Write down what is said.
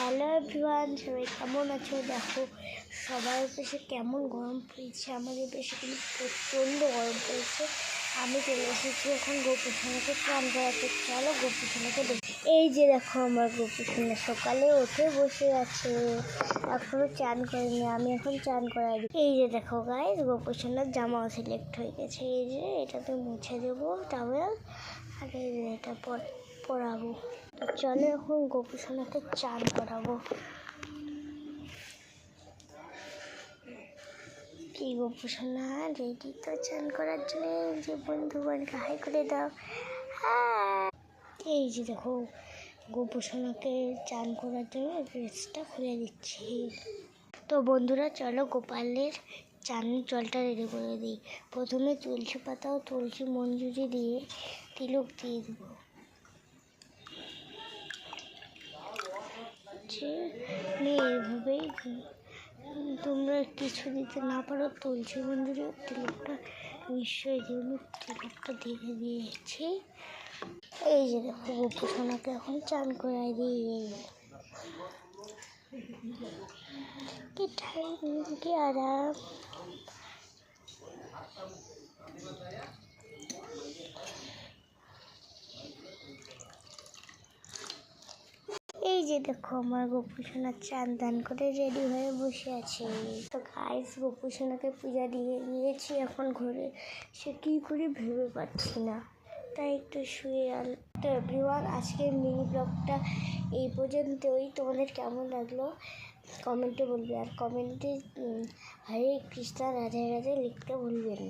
Hello everyone, সবাই কেমন আছো? দেখো সবার দেশে কেমন গরম পড়েছে। আমাদের দেশে কিন্তু প্রচণ্ড গরম পড়েছে। আমি চলে এসেছি এখন গোপুসোনাকে স্নান করাতে। চলো গোপুসোনাকে দেখি। এই যে দেখো আমার গোপুসোনা সকালে উঠে বসে আছে, এখনো চান করেনি। আমি এখন চান করাই দিই। এই যে দেখো গাইস, গোপুসোনার জামাও সিলেক্ট হয়ে গেছে। এই যে এটাতে মুছে দেবো টাওয়েল, আর এই যে এটা পরাবো। চলো এখন গোপুসোনাকে চান করাবো। কি গোপুসোনা রেডি তো চান করার জন্য? এই যে বন্ধুগণকে হাই করে দাও। হ্যাঁ, এই যে দেখো গোপুসোনাকে চান করার জন্য ড্রেসটা খুলে দিচ্ছি। তো বন্ধুরা চলো গোপালের চানের জলটা রেডি করে দিই। প্রথমে তুলসী পাতা ও তুলসী মঞ্জুরি দিয়ে তিলক দিয়ে দেবো। এভাবেই তোমরা কিছু দিতে না পারো, তুলসী মঞ্জুরি তিলকটা নিশ্চয়ই দিয়ে তিলকটা দেখে দিয়েছি। এই যে দেখো গোপুসোনাকে এখন চান করাই দিই। কি আরাম। এই যে দেখো আমার গোপুসোনা চান দান করে রেডি হয়ে বসে আছে। তো গাইস গোপুসোনাকে পূজা দিয়ে দিয়েছি, এখন ঘরে সে কী করে ভেবে পাচ্ছি না, তাই একটু শুয়ে আল। তো এভরিওয়ান, আজকের মিনি ব্লগটা এই পর্যন্তই। তোমাদের কেমন লাগলো কমেন্টে বলবে, আর কমেন্টে হরে কৃষ্ণা রাধে রাধে লিখতে ভুলবেন না।